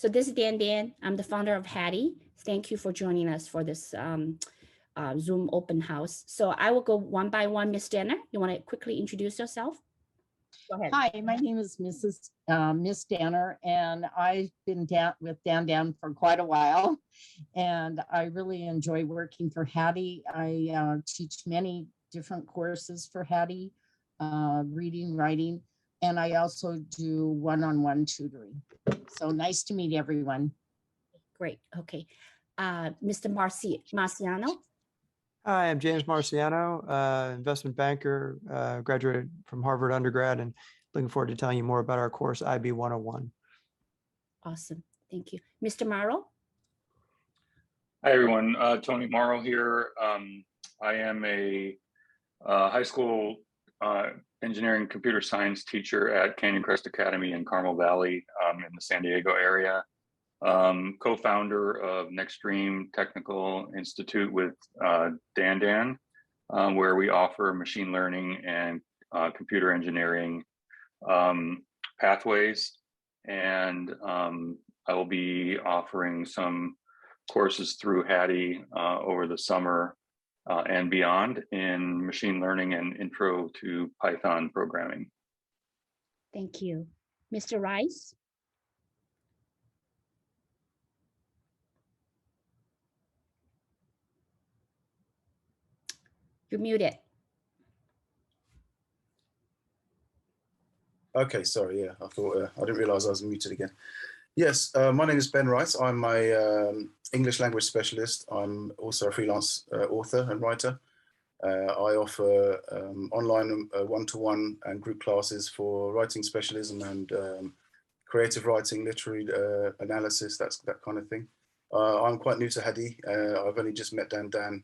So this is Dandan. I'm the founder of Haddee. Thank you for joining us for this Zoom open house. So I will go one by one. Miss Danner, you want to quickly introduce yourself? Go ahead. Hi, my name is Miss Danner, and I've been with Dandan for quite a while, and I really enjoy working for Haddee. I teach many different courses for Haddee, reading, writing, and I also do one-on-one tutoring. So nice to meet everyone. Great. Okay. Mr. Marciano. Hi, I'm James Marciano, investment banker, graduated from Harvard undergrad, and looking forward to telling you more about our course, IB 101. Awesome. Thank you. Mr. Mauro. Hi, everyone. Tony Mauro here. I am a high school engineering computer science teacher at Canyon Crest Academy in Carmel Valley in the San Diego area. Co-founder of NexStream Technical Institute with Dandan, where we offer machine learning and computer engineering pathways. And I will be offering some courses through Haddee over the summer and beyond in machine learning and intro to Python programming. Thank you. Mr. Rice. You're muted. Okay, sorry, yeah, I thought, I didn't realize I was muted again. Yes, my name is Ben Rice. I'm a English language specialist. I'm also a freelance author and writer. I offer online one-to-one and group classes for writing specialism and creative writing, literary analysis, that kind of thing. I'm quite new to Haddee. I've only just met Dandan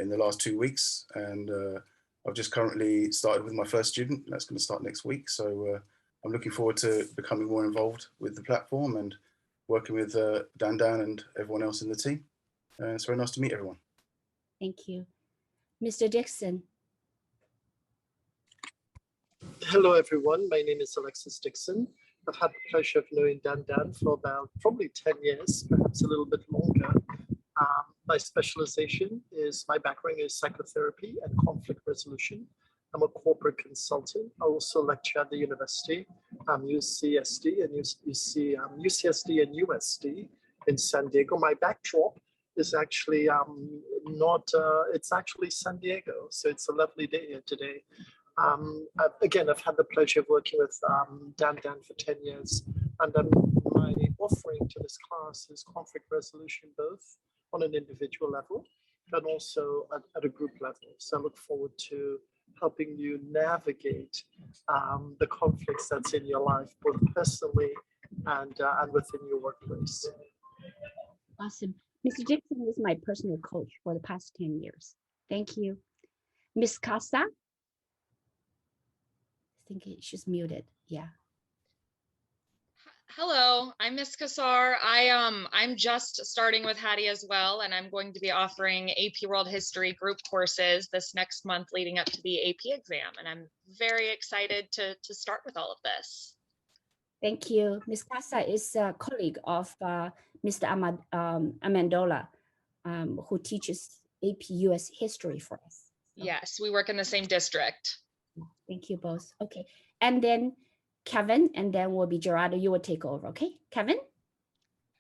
in the last 2 weeks, and I've just currently started with my first student. That's going to start next week. So I'm looking forward to becoming more involved with the platform and working with Dandan and everyone else in the team. It's very nice to meet everyone. Thank you. Mr. Dixon. Hello, everyone. My name is Alexis Dixon. I've had the pleasure of knowing Dandan for about probably 10 years, perhaps a little bit longer. My specialization is, my background is psychotherapy and conflict resolution. I'm a corporate consultant. I also lecture at the university, UCSD and UCSD and USD in San Diego. My backdrop is actually it's actually San Diego. So it's a lovely day here today. Again, I've had the pleasure of working with Dandan for 10 years. And my offering to this class is conflict resolution, both on an individual level, but also at a group level. So I look forward to helping you navigate the conflicts that's in your life, both personally and within your workplace. Awesome. Mr. Dixon is my personal coach for the past 10 years. Thank you. Ms. Casa? I think she's muted. Yeah. Hello, I'm Miss Kassar. I'm just starting with Haddee as well, and I'm going to be offering AP World History group courses this next month leading up to the AP exam, and I'm very excited to start with all of this. Thank you. Ms. Casa is a colleague of Mr. Amendola, who teaches AP US History for us. So. Yes, we work in the same district. Thank you both. Okay, and then Kevin, and then will be Jerard. You will take over, okay? Kevin?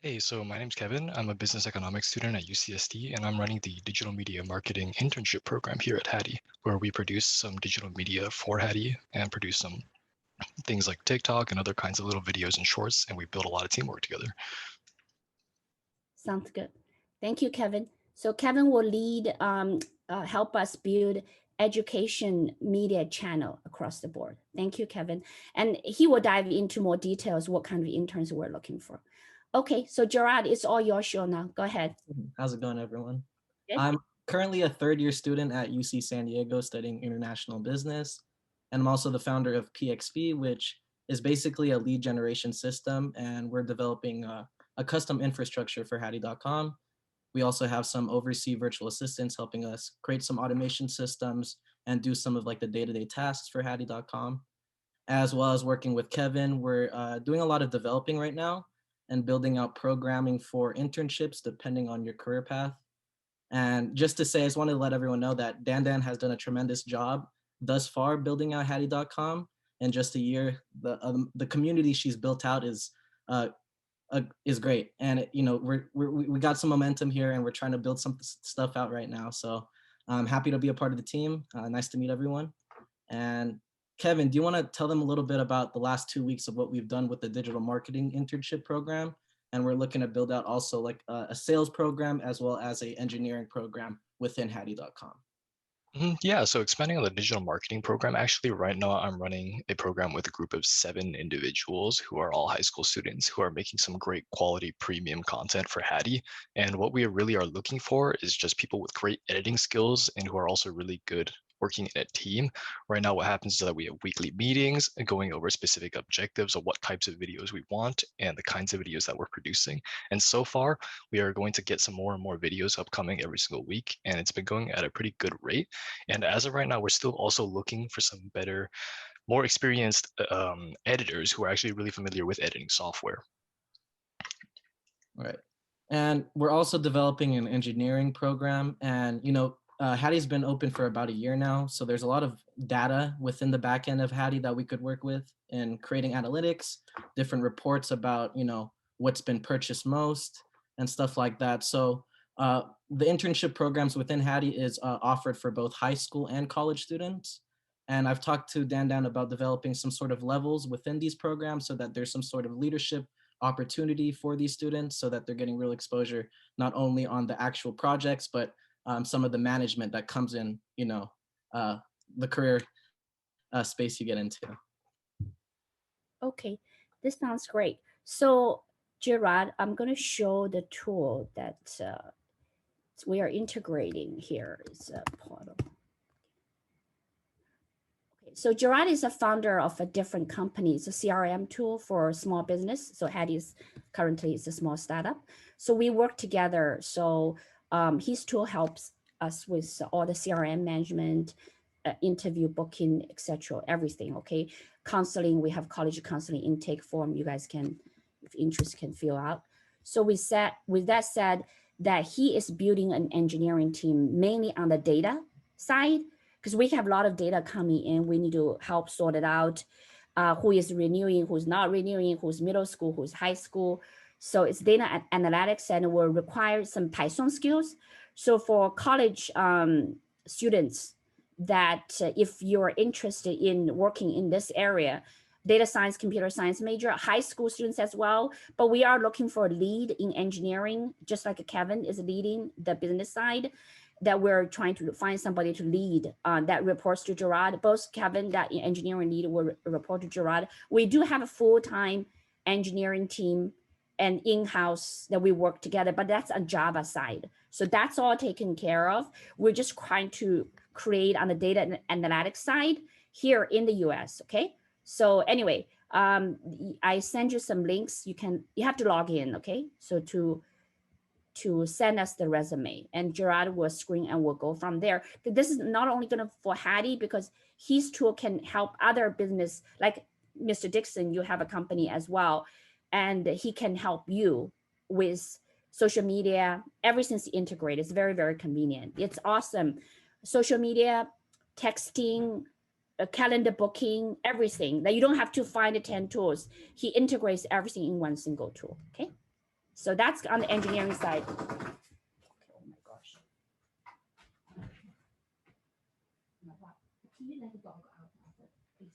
Hey, so my name's Kevin. I'm a business economics student at UCSD, and I'm running the digital media marketing internship program here at Haddee, where we produce some digital media for Haddee and produce some things like TikTok and other kinds of little videos and shorts, and we build a lot of teamwork together. Sounds good. Thank you, Kevin. So Kevin will lead, help us build education media channel across the board. Thank you, Kevin. And he will dive into more details, what kind of interns we're looking for. Okay, so Jerard, it's all your show now. Go ahead. How's it going, everyone? Good. I'm currently a third-year student at UC San Diego studying international business. And I'm also the founder of PXP, which is basically a lead generation system. And we're developing a custom infrastructure for Haddee.com. We also have some overseas virtual assistants helping us create some automation systems and do some of like the day-to-day tasks for Haddee.com. As well as working with Kevin, we're doing a lot of developing right now. and building out programming for internships depending on your career path. And just to say, I just wanted to let everyone know that Dandan has done a tremendous job thus far building out Haddee.com. In just a year, the community she's built out is great. And we got some momentum here, and we're trying to build some stuff out right now. So I'm happy to be a part of the team. Nice to meet everyone. And Kevin, do you want to tell them a little bit about the last 2 weeks of what we've done with the digital marketing internship program? And we're looking to build out also like a sales program as well as an engineering program within Haddee.com. Yeah, so expanding on the digital marketing program, actually right now I'm running a program with a group of 7 individuals who are all high school students who are making some great quality premium content for Haddee. And what we really are looking for is just people with great editing skills and who are also really good working in a team. Right now, what happens is that we have weekly meetings and going over specific objectives of what types of videos we want and the kinds of videos that we're producing. And so far, we are going to get some more and more videos upcoming every single week, and it's been going at a pretty good rate. And as of right now, we're still also looking for some better, more experienced editors who are actually really familiar with editing software. Right. And we're also developing an engineering program. And, Haddee's been open for about a year now. So there's a lot of data within the back end of Haddee that we could work with in creating analytics, different reports about, what's been purchased most and stuff like that. So the internship programs within Haddee is offered for both high school and college students. And I've talked to Dandan about developing some sort of levels within these programs so that there's some sort of leadership opportunity for these students so that they're getting real exposure, not only on the actual projects, but some of the management that comes in, the career space you get into. Okay, this sounds great. So Jerard, I'm going to show the tool that we are integrating here. It's a portal. Okay, so Jerard is a founder of a different company. It's a CRM tool for small business. So Haddee currently is a small startup. So we work together. So his tool helps us with all the CRM management, interview booking, etc., everything. Okay, counseling. We have college counseling intake form. You guys can, if interest, can fill out. So with that said, that he is building an engineering team mainly on the data side, because we have a lot of data coming in. We need to help sort it out. Who is renewing, who's not renewing, who's middle school, who's high school. So it's data analytics, and will require some Python skills. So for college students, that if you're interested in working in this area, data science, computer science major, high school students as well, but we are looking for a lead in engineering, just like Kevin is leading the business side, that we're trying to find somebody to lead that reports to Jerard. Both Kevin, that engineering lead, will report to Jerard. We do have a full-time engineering team and in-house that we work together, but that's on Java side. So that's all taken care of. We're just trying to create on the data and analytics side here in the US, okay? So anyway, I send you some links. You have to log in, okay? So to send us the resume, and Jerard will screen and we'll go from there. This is not only gonna for Haddee, because his tool can help other business, like Mr. Dixon, you have a company as well, and he can help you with social media. Everything's integrated. It's very, very convenient. It's awesome. Social media, texting, calendar booking, everything. That you don't have to find the 10 tools. He integrates everything in one single tool, okay? So that's on the engineering side. Oh my gosh. Can you let the dog out, please?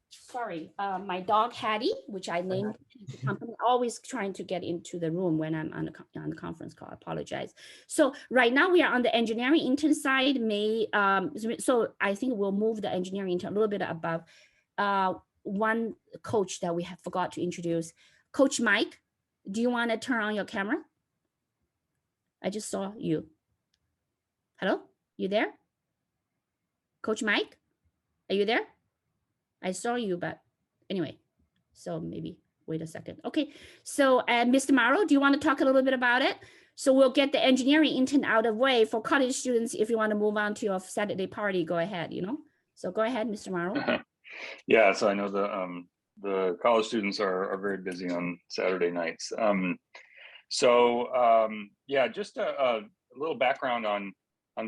Sorry, my dog Haddee, which I named the company, always trying to get into the room when I'm on the conference call. I apologize. So right now we are on the engineering intern side. So I think we'll move the engineering intern a little bit above. One coach that we have forgot to introduce, Coach Mike. Do you want to turn on your camera? I just saw you. Hello, you there? Coach Mike, are you there? I saw you, but anyway, so maybe wait a second. Okay, so Mr. Mauro, do you want to talk a little bit about it? So we'll get the engineering intern out of the way for college students. If you want to move on to your Saturday party, go ahead, So go ahead, Mr. Mauro. Yeah, so I know the college students are very busy on Saturday nights. Yeah, just a little background on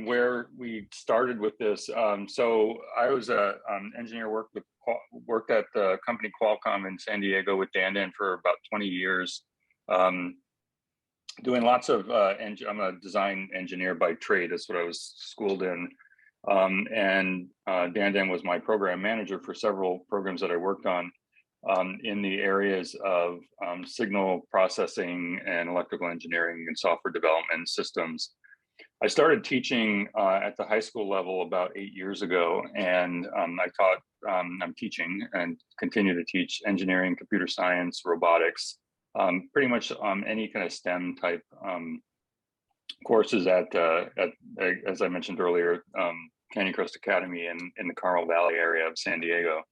where we started with this. So I was a engineer, worked at the company Qualcomm in San Diego with Dandan for about 20 years, doing lots of, I'm a design engineer by trade. That's what I was schooled in. Dandan was my program manager for several programs that I worked on in the areas of signal processing and electrical engineering and software development systems. I started teaching at the high school level about 8 years ago, and I'm teaching and continue to teach engineering, computer science, robotics, pretty much any kind of STEM type courses at as I mentioned earlier, Canyon Crest Academy in the Carmel Valley area of San Diego.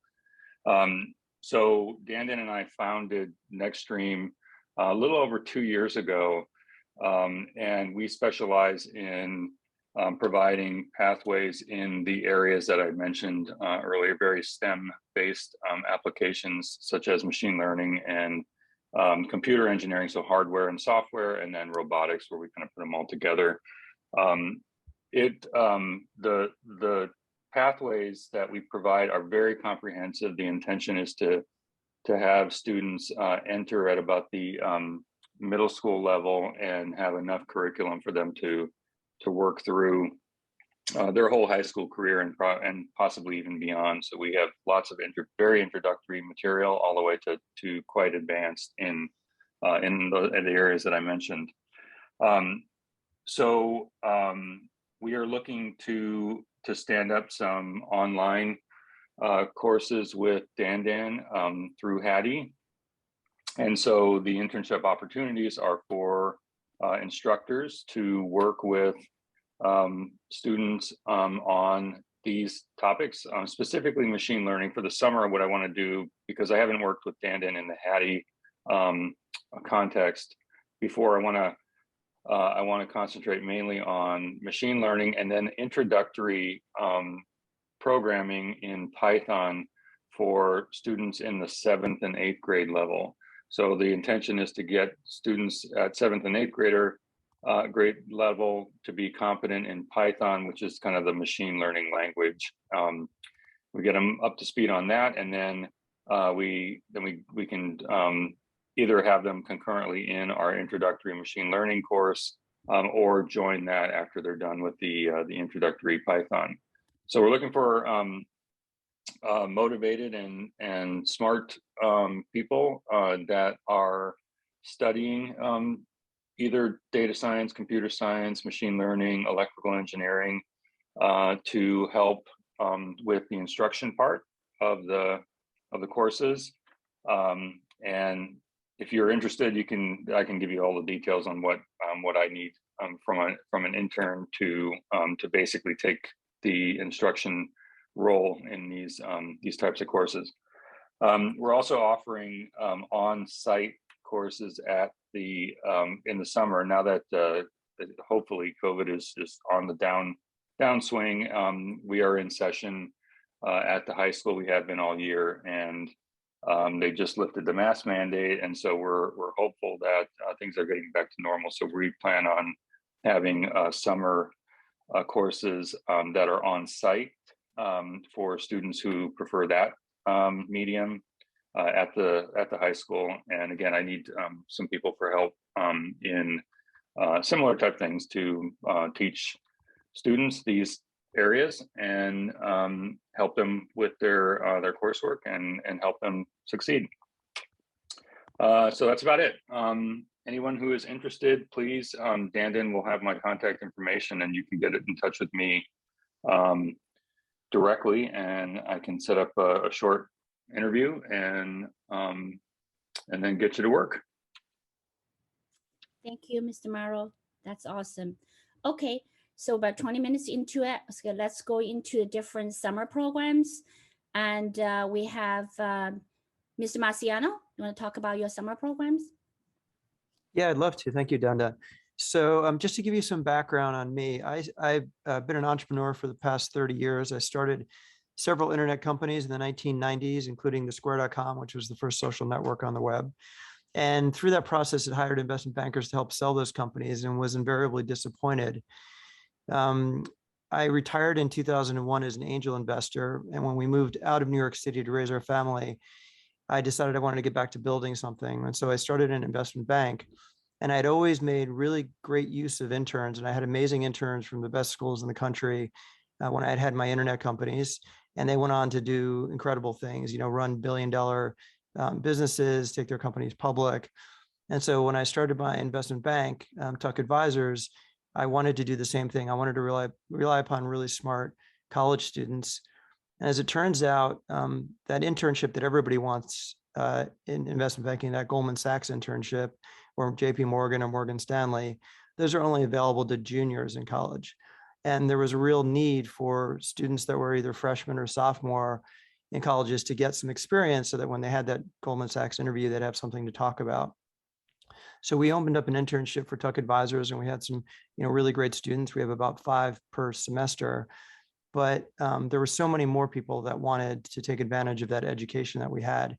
So Dandan and I founded NexStream a little over 2 years ago, and we specialize in providing pathways in the areas that I mentioned earlier, very STEM-based applications such as machine learning and computer engineering, so hardware and software, and then robotics, where we kind of put them all together. The pathways that we provide are very comprehensive. The intention is to have students enter at about the middle school level and have enough curriculum for them to work through their whole high school career and possibly even beyond. So we have lots of very introductory material all the way to quite advanced in the areas that I mentioned. We are looking to stand up some online courses with Dandan through Haddee. And so the internship opportunities are for instructors to work with students on these topics, specifically machine learning. For the summer, what I want to do, because I haven't worked with Dandan in the Haddee context before, I want to concentrate mainly on machine learning and then introductory programming in Python for students in the 7th and 8th grade level. So the intention is to get students at 7th and 8th grade level to be competent in Python, which is kind of the machine learning language. We get them up to speed on that, and then we can either have them concurrently in our introductory machine learning course, or join that after they're done with the introductory Python. So we're looking for motivated and smart people that are studying either data science, computer science, machine learning, electrical engineering, to help with the instruction part of the courses. And if you're interested, I can give you all the details on what I need from an intern to basically take the instruction role in these types of courses. We're also offering on-site courses at in the summer, now that hopefully COVID is just on the downswing. We are in session at the high school. We have been all year, and they just lifted the mask mandate, and so we're hopeful that things are getting back to normal. So we plan on having summer courses that are on site for students who prefer that medium at the high school. And again, I need some people for help in similar type things to teach students these areas and help them with their coursework and help them succeed. So that's about it. Anyone who is interested, please, Dandan will have my contact information, and you can get in touch with me directly, and I can set up a short interview and then get you to work. Thank you, Mr. Mauro. That's awesome. Okay, so about 20 minutes into it, so let's go into the different summer programs. And we have Mr. Marciano. You want to talk about your summer programs? Yeah, I'd love to. Thank you, Dandan. So just to give you some background on me, I've been an entrepreneur for the past 30 years. I started several internet companies in the 1990s, including the Square.com, which was the first social network on the web. And through that process, it hired investment bankers to help sell those companies and was invariably disappointed. I retired in 2001 as an angel investor. And when we moved out of New York City to raise our family, I decided I wanted to get back to building something. And so I started an investment bank. And I'd always made really great use of interns. And I had amazing interns from the best schools in the country when I had had my internet companies. And they went on to do incredible things, run billion-dollar businesses, take their companies public. And so when I started my investment bank, Tuck Advisors, I wanted to do the same thing. I wanted to rely upon really smart college students. And as it turns out, that internship that everybody wants in investment banking, that Goldman Sachs internship or JP Morgan or Morgan Stanley, those are only available to juniors in college. And there was a real need for students that were either freshmen or sophomore in colleges to get some experience so that when they had that Goldman Sachs interview, they'd have something to talk about. So we opened up an internship for Tuck Advisors, and we had some, really great students. We have about 5 per semester, but there were so many more people that wanted to take advantage of that education that we had.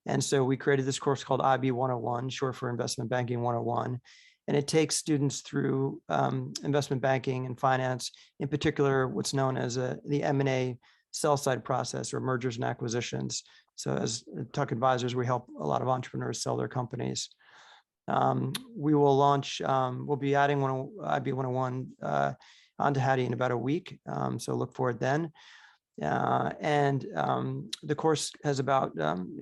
And so we created this course called IB 101, short for Investment Banking 101. And it takes students through investment banking and finance, in particular, what's known as the M&A sell-side process or mergers and acquisitions. So as Tuck Advisors, we help a lot of entrepreneurs sell their companies. We will launch, we'll be adding IB 101 onto Haddee in about a week. So look for it then. And the course has about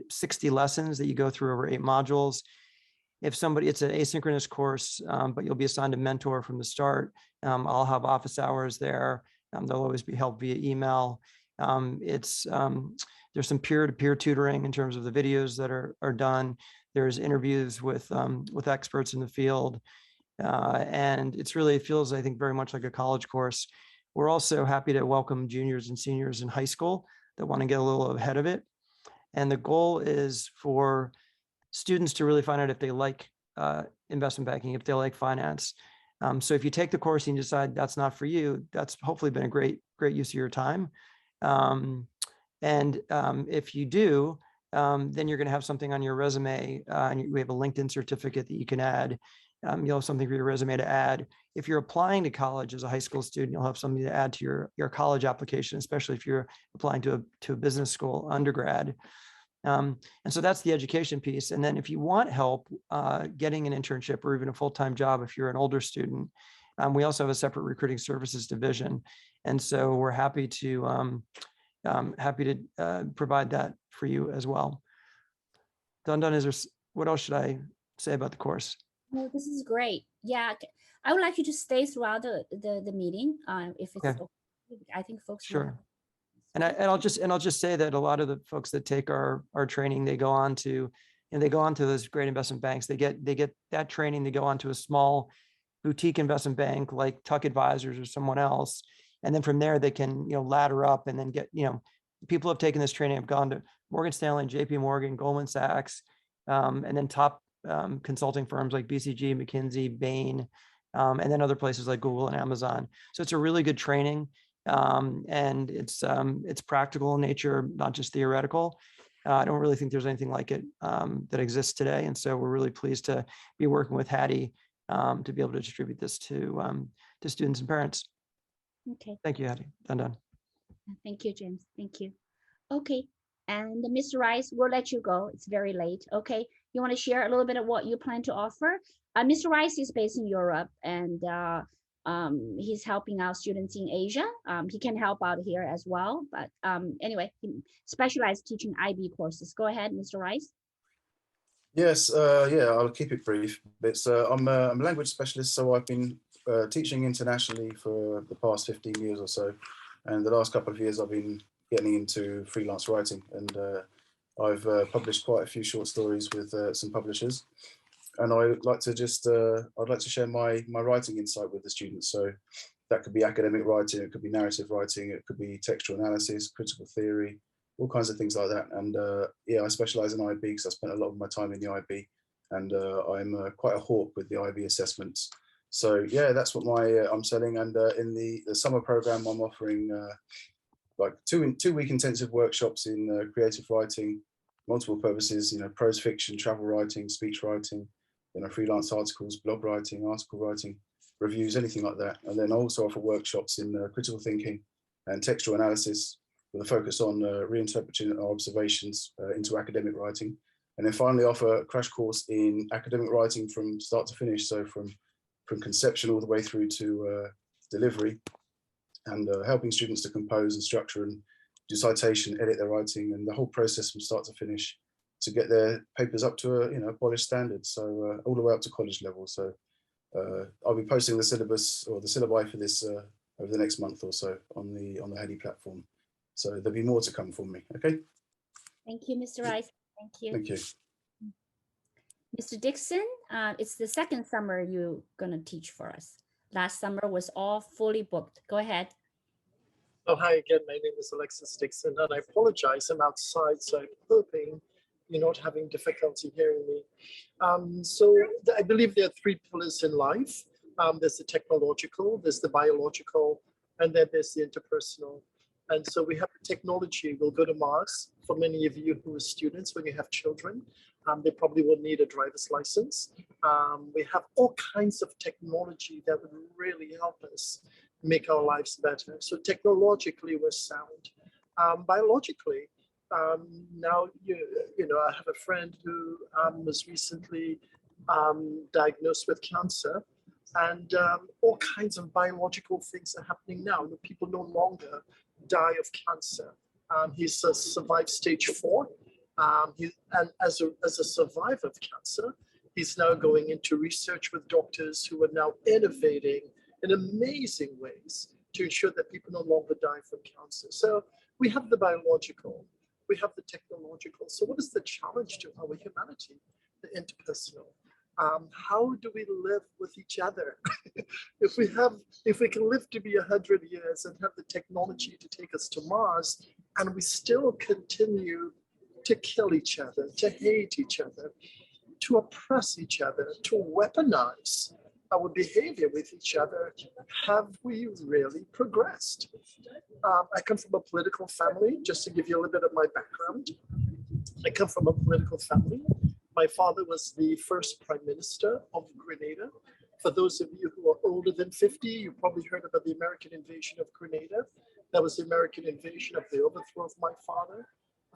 60 lessons that you go through over 8 modules. It's an asynchronous course, but you'll be assigned a mentor from the start. I'll have office hours there. There'll always be help via email. There's some peer-to-peer tutoring in terms of the videos that are done. There's interviews with experts in the field. And it feels, I think, very much like a college course. We're also happy to welcome juniors and seniors in high school that want to get a little ahead of it. And the goal is for students to really find out if they like investment banking, if they like finance. So if you take the course and you decide that's not for you, that's hopefully been a great use of your time. If you do, then you're going to have something on your resume. And we have a LinkedIn certificate that you can add. You'll have something for your resume to add. If you're applying to college as a high school student, you'll have something to add to your college application, especially if you're applying to a business school undergrad. And so that's the education piece. And then if you want help getting an internship or even a full-time job, if you're an older student, we also have a separate recruiting services division. And so we're happy to provide that for you as well. Dandan, what else should I say about the course? No, this is great. Yeah, I would like you to stay throughout the meeting if it's okay. I think folks. Sure. And I'll just say that a lot of the folks that take our training, they go on to those great investment banks. They get that training. They go on to a small boutique investment bank like Tuck Advisors or someone else, and then from there they can ladder up and then get people have taken this training have gone to Morgan Stanley, JP Morgan, Goldman Sachs, and then top consulting firms like BCG, McKinsey, Bain, and then other places like Google and Amazon. So it's a really good training. And it's practical in nature, not just theoretical. I don't really think there's anything like it that exists today. And so we're really pleased to be working with Haddee to be able to distribute this to students and parents. Okay. Thank you, Haddee. Done. Thank you, James. Thank you. Okay. And Mr. Rice, we'll let you go. It's very late. Okay. You want to share a little bit of what you plan to offer? Mr. Rice is based in Europe, and he's helping out students in Asia. He can help out here as well. But anyway, he specializes teaching IB courses. Go ahead, Mr. Rice. Yes, yeah, I'll keep it brief. I'm a language specialist, so I've been teaching internationally for the past 15 years or so. And the last couple of years, I've been getting into freelance writing. And I've published quite a few short stories with some publishers. And I'd like to share my writing insight with the students. So that could be academic writing, it could be narrative writing, it could be textual analysis, critical theory, all kinds of things like that. And yeah, I specialize in IB because I spent a lot of my time in the IB, and I'm quite a hawk with the IB assessments. So yeah, that's what I'm selling. And in the summer program, I'm offering like two-week intensive workshops in creative writing, multiple purposes, prose fiction, travel writing, speech writing, freelance articles, blog writing, article writing, reviews, anything like that. And then also offer workshops in critical thinking and textual analysis with a focus on reinterpreting our observations into academic writing. And then finally offer a crash course in academic writing from start to finish. So from conception all the way through to delivery, and helping students to compose and structure and do citation, edit their writing, and the whole process from start to finish to get their papers up to a polished standard. So all the way up to college level. So I'll be posting the syllabus or the syllabi for this over the next month or so on the Haddee platform. So there'll be more to come from me. Okay. Thank you, Mr. Rice. Thank you. Thank you. Mr. Dixon, it's the second summer you're going to teach for us. Last summer was all fully booked. Go ahead. Oh, hi again. My name is Alexis Dixon, and I apologize. I'm outside, so I'm hoping you're not having difficulty hearing me. I believe there are three pillars in life. There's the technological, there's the biological, and then there's the interpersonal. And so we have the technology. We'll go to Mars. For many of you who are students, when you have children, they probably will need a driver's license. We have all kinds of technology that would really help us make our lives better. So technologically, we're sound. Biologically, now, I have a friend who was recently diagnosed with cancer, and all kinds of biological things are happening now. People no longer die of cancer. He's survived stage 4. And as a survivor of cancer, he's now going into research with doctors who are now innovating in amazing ways to ensure that people no longer die from cancer. So we have the biological, we have the technological. So what is the challenge to our humanity? The interpersonal. How do we live with each other? If we can live to be 100 years and have the technology to take us to Mars, and we still continue to kill each other, to hate each other, to oppress each other, to weaponize our behavior with each other, have we really progressed? I come from a political family, just to give you a little bit of my background. I come from a political family. My father was the first prime minister of Grenada. For those of you who are older than 50, you probably heard about the American invasion of Grenada. That was the American invasion of the overthrow of my father.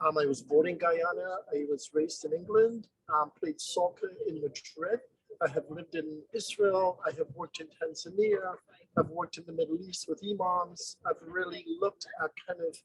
I was born in Guyana. I was raised in England, played soccer in Madrid. I have lived in Israel. I have worked in Tanzania. I've worked in the Middle East with imams. I've really looked at kind of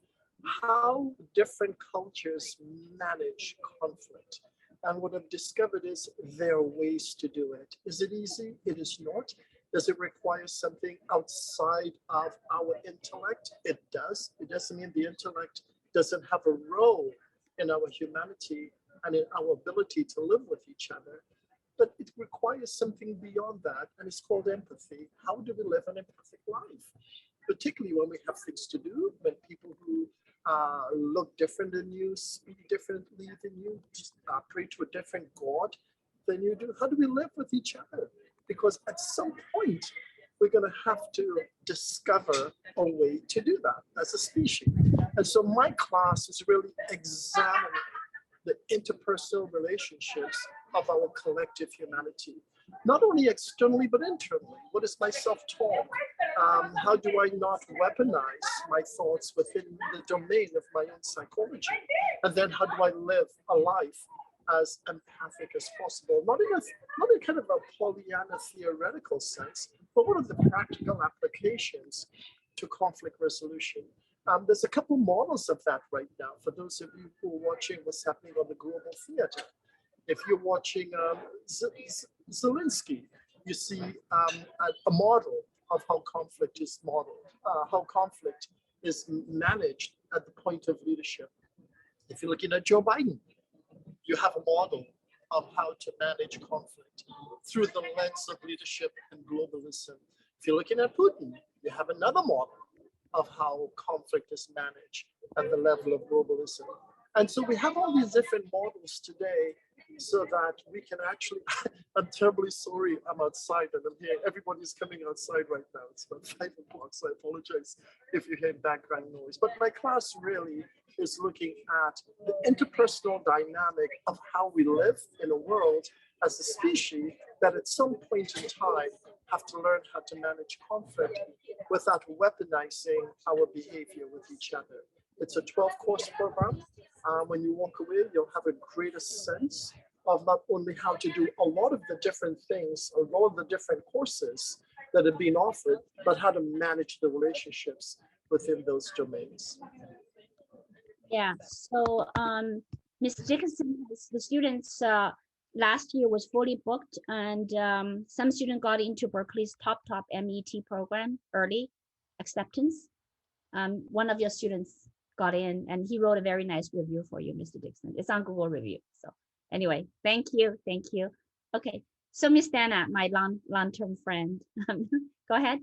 how different cultures manage conflict. And what I've discovered is there are ways to do it. Is it easy? It is not. Does it require something outside of our intellect? It does. It doesn't mean the intellect doesn't have a role in our humanity and in our ability to live with each other. But it requires something beyond that, and it's called empathy. How do we live an empathic life? Particularly when we have things to do, when people who look different than you, speak differently than you, pray to a different God than you do. How do we live with each other? Because at some point, we're going to have to discover a way to do that as a species. And so my class is really examining the interpersonal relationships of our collective humanity, not only externally, but internally. What is my self-talk? How do I not weaponize my thoughts within the domain of my own psychology? And then how do I live a life as empathic as possible? Not in kind of a Pollyanna theoretical sense, but what are the practical applications to conflict resolution? There's a couple models of that right now for those of you who are watching what's happening on the global theater. If you're watching Zelensky, you see a model of how conflict is modeled, how conflict is managed at the point of leadership. If you're looking at Joe Biden, you have a model of how to manage conflict through the lens of leadership and globalism. If you're looking at Putin, you have another model of how conflict is managed at the level of globalism. And so we have all these different models today, so that we can actually, I'm terribly sorry, I'm outside and I'm here, everybody's coming outside right now. It's about 5 o'clock, so I apologize if you hear background noise. But my class really is looking at the interpersonal dynamic of how we live in a world as a species that at some point in time have to learn how to manage conflict without weaponizing our behavior with each other. It's a 12-course program. When you walk away, you'll have a greater sense of not only how to do a lot of the different things, a lot of the different courses that have been offered, but how to manage the relationships within those domains. Yeah, so Ms. Dixon, the students last year was fully booked, and some student got into Berkeley's top MET program, early acceptance. One of your students got in, and he wrote a very nice review for you, Mr. Dixon. It's on Google review. So anyway, thank you. Okay, so Miss Dana, my long-term friend, go ahead.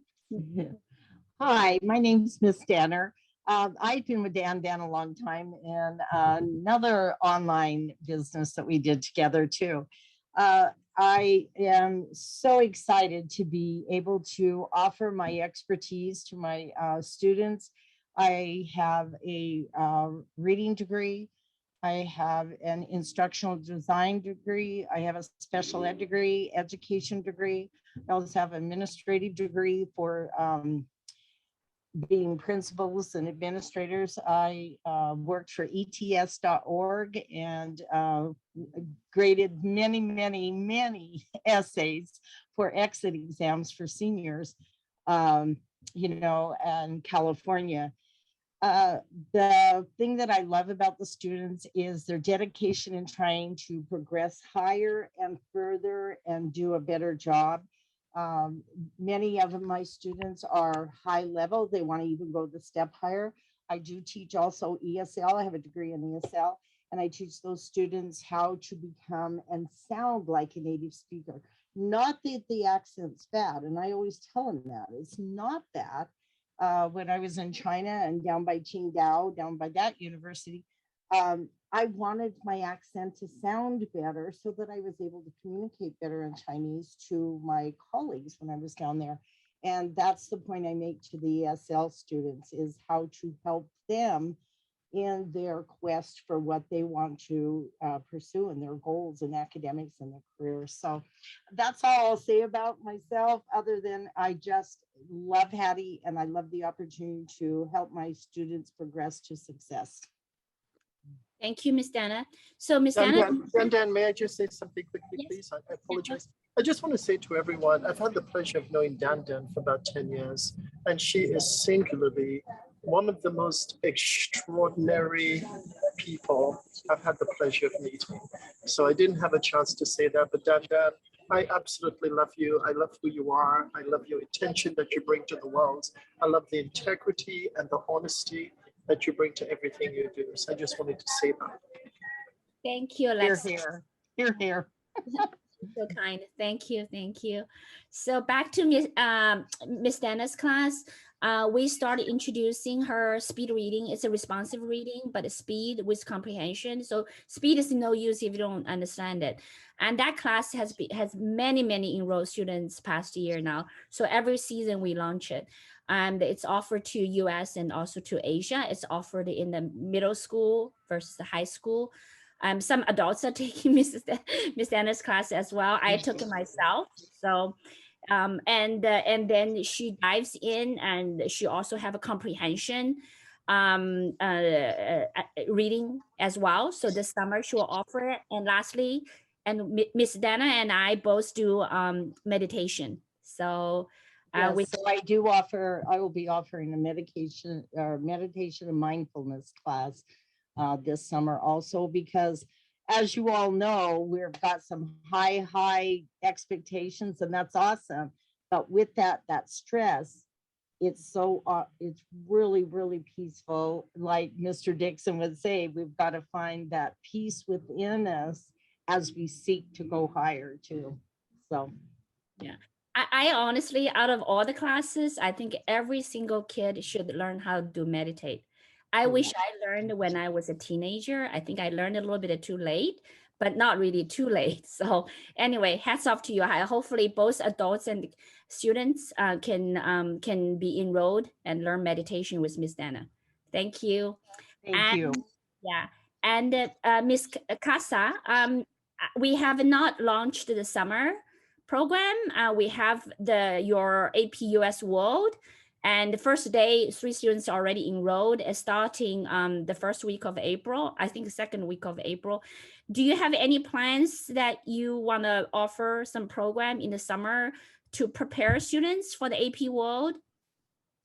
Hi, my name is Miss Danner. I've been with Dandan a long time, and another online business that we did together too. I am so excited to be able to offer my expertise to my students. I have a reading degree. I have an instructional design degree. I have a special ed degree, education degree. I also have an administrative degree for being principals and administrators. I worked for ETS.org and graded many essays for exit exams for seniors, in California. The thing that I love about the students is their dedication in trying to progress higher and further and do a better job. Many of my students are high level. They want to even go the step higher. I do teach also ESL. I have a degree in ESL, and I teach those students how to become and sound like a native speaker. Not that the accent's bad, and I always tell them that. It's not that. When I was in China and down by Qingdao, down by that university, I wanted my accent to sound better so that I was able to communicate better in Chinese to my colleagues when I was down there. And that's the point I make to the ESL students, is how to help them in their quest for what they want to pursue and their goals in academics and their careers. So that's all I'll say about myself, other than I just love Haddee and I love the opportunity to help my students progress to success. Thank you, Ms. Dana. So Ms. Dana. Dan, may I just say something quickly, yes, please? I apologize. I just want to say to everyone, I've had the pleasure of knowing Dandan for about 10 years, and she is singularly one of the most extraordinary people I've had the pleasure of meeting. So I didn't have a chance to say that, but Dandan, I absolutely love you. I love who you are. I love your intention that you bring to the world. I love the integrity and the honesty that you bring to everything you do. So I just wanted to say that. Thank you, Alexis. Here. So kind. Thank you. So back to Miss Dana's class. We started introducing her speed reading. It's a responsive reading, but speed with comprehension. So speed is no use if you don't understand it. And that class has many enrolled students past year now. So every season we launch it. And it's offered to US and also to Asia. It's offered in the middle school versus the high school. Some adults are taking Miss Dana's class as well. I took it myself. So, and then she dives in, and she also have a comprehension reading as well. So this summer she will offer it. And lastly, and Miss Dana and I both do meditation. So. Yes, so I will be offering a meditation and mindfulness class this summer also, because as you all know, we've got some high expectations, and that's awesome. But with that stress, it's really peaceful. Like Mr. Dixon would say, we've got to find that peace within us as we seek to go higher too. So yeah. I honestly, out of all the classes, I think every single kid should learn how to meditate. I wish I learned when I was a teenager. I think I learned a little bit too late, but not really too late. So anyway, hats off to you. Hopefully both adults and students can be enrolled and learn meditation with Miss Dana. Thank you. Thank you. Yeah, and Miss Casa, we have not launched the summer program. We have your AP US World, and the first day, 3 students already enrolled, starting the first week of April, I think the second week of April. Do you have any plans that you want to offer some program in the summer to prepare students for the AP World?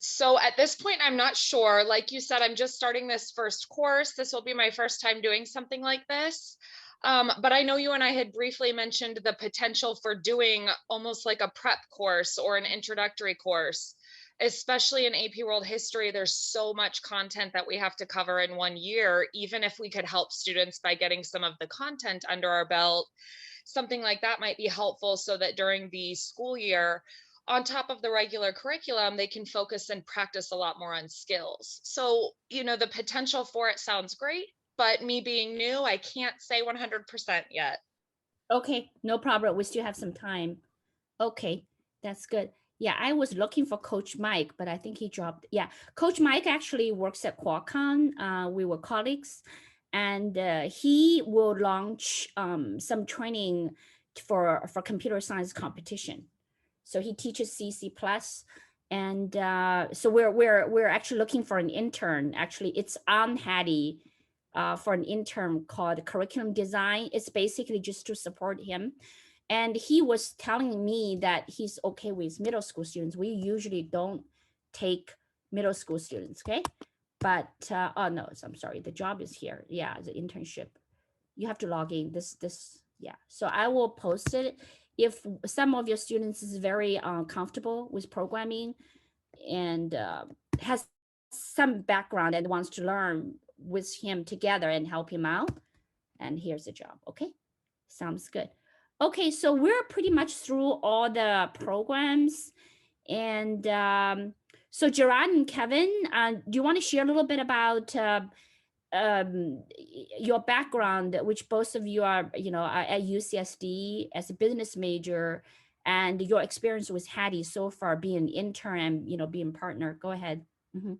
So at this point, I'm not sure. Like you said, I'm just starting this first course. This will be my first time doing something like this. But I know you and I had briefly mentioned the potential for doing almost like a prep course or an introductory course, especially in AP World History. There's so much content that we have to cover in 1 year. Even if we could help students by getting some of the content under our belt, something like that might be helpful so that during the school year, on top of the regular curriculum, they can focus and practice a lot more on skills. So, you know, the potential for it sounds great, but me being new, I can't say 100% yet. Okay, no problem. We still have some time. Okay, that's good. Yeah, I was looking for Coach Mike, but I think he dropped. Yeah, Coach Mike actually works at Qualcomm. We were colleagues, and he will launch some training for computer science competition. So he teaches CC plus, and so we're actually looking for an intern. Actually, it's on Haddee for an intern called curriculum design. It's basically just to support him. And he was telling me that he's okay with middle school students. We usually don't take middle school students, okay? But oh no, I'm sorry. The job is here. Yeah, the internship. You have to log in. Yeah. So I will post it. If some of your students is very comfortable with programming and has some background and wants to learn with him together and help him out, and here's the job. Okay, sounds good. Okay, so we're pretty much through all the programs, and so Jerard and Kevin, do you want to share a little bit about your background, which both of you are, you know, at UCSD as a business major, and your experience with Haddee so far, being an intern and, you know, being partner? Go ahead. Mm-hmm.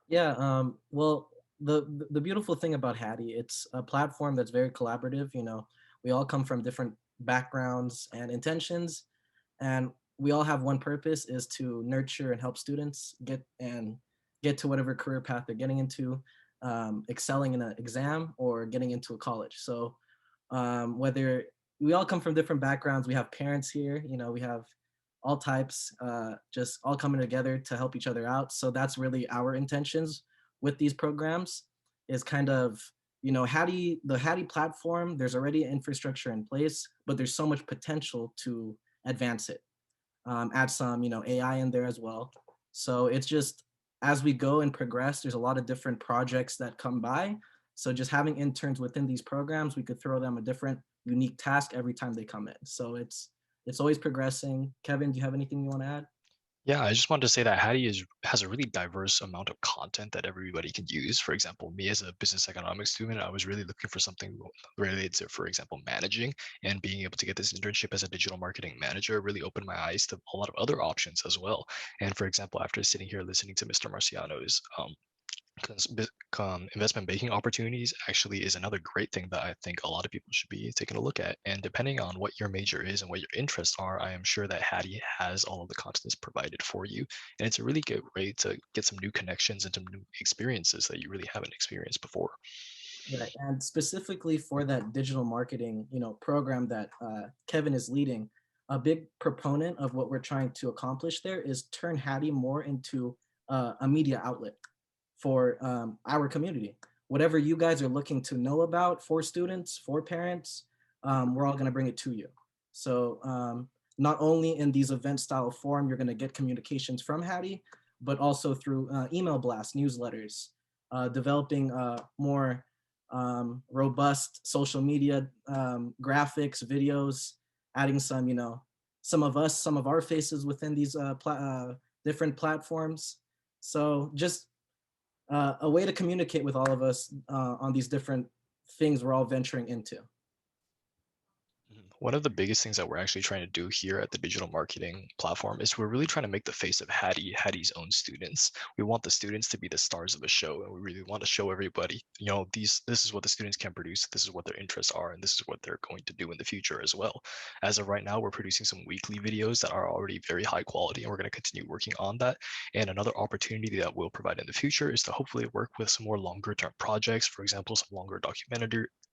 Yeah, well, the beautiful thing about Haddee, it's a platform that's very collaborative. You know, we all come from different backgrounds and intentions, and we all have one purpose, is to nurture and help students get to whatever career path they're getting into, excelling in an exam or getting into a college. So whether we all come from different backgrounds, we have parents here, you know, we have all types, just all coming together to help each other out. So that's really our intentions with these programs, is kind of, you know, the Haddee platform, there's already infrastructure in place, but there's so much potential to advance it. Add some, you know, AI in there as well. So it's just, as we go and progress, there's a lot of different projects that come by. So just having interns within these programs, we could throw them a different unique task every time they come in. So it's always progressing. Kevin, do you have anything you want to add? Yeah, I just wanted to say that Haddee has a really diverse amount of content that everybody can use. For example, me as a business economics student, I was really looking for something related to, for example, managing, and being able to get this internship as a digital marketing manager really opened my eyes to a lot of other options as well. And for example, after sitting here listening to Mr. Marciano's investment banking opportunities actually is another great thing that I think a lot of people should be taking a look at. And depending on what your major is and what your interests are, I am sure that Haddee has all of the contents provided for you. And it's a really good way to get some new connections and some new experiences that you really haven't experienced before. Right, and specifically for that digital marketing, you know, program that Kevin is leading, a big proponent of what we're trying to accomplish there is turn Haddee more into a media outlet for our community. Whatever you guys are looking to know about for students, for parents, we're all going to bring it to you. So not only in these event style form, you're going to get communications from Haddee, but also through email blasts, newsletters, developing more robust social media graphics, videos, adding some, you know, some of our faces within these different platforms. So just a way to communicate with all of us on these different things we're all venturing into. One of the biggest things that we're actually trying to do here at the digital marketing platform is we're really trying to make the face of Haddie's own students. We want the students to be the stars of the show, and we really want to show everybody, you know, this is what the students can produce, this is what their interests are, and this is what they're going to do in the future as well. As of right now, we're producing some weekly videos that are already very high quality, and we're going to continue working on that. And another opportunity that we'll provide in the future is to hopefully work with some more longer term projects, for example, some longer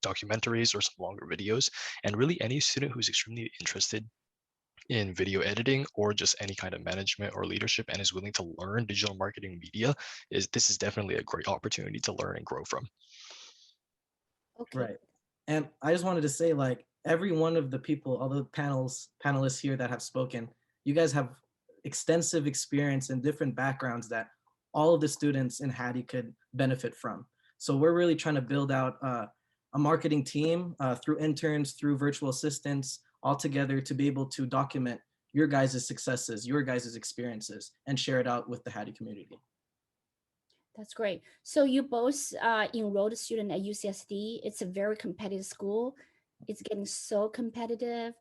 documentaries or some longer videos. And really any student who's extremely interested in video editing or just any kind of management or leadership and is willing to learn digital marketing media, this is definitely a great opportunity to learn and grow from. Okay. Right. And I just wanted to say, like, every one of the people, all the panelists here that have spoken, you guys have extensive experience in different backgrounds that all of the students in Haddee could benefit from. So we're really trying to build out a marketing team through interns, through virtual assistants, all together to be able to document your guys' successes, your guys' experiences, and share it out with the Haddee community. That's great. So you both enrolled a student at UCSD. It's a very competitive school. It's getting so competitive.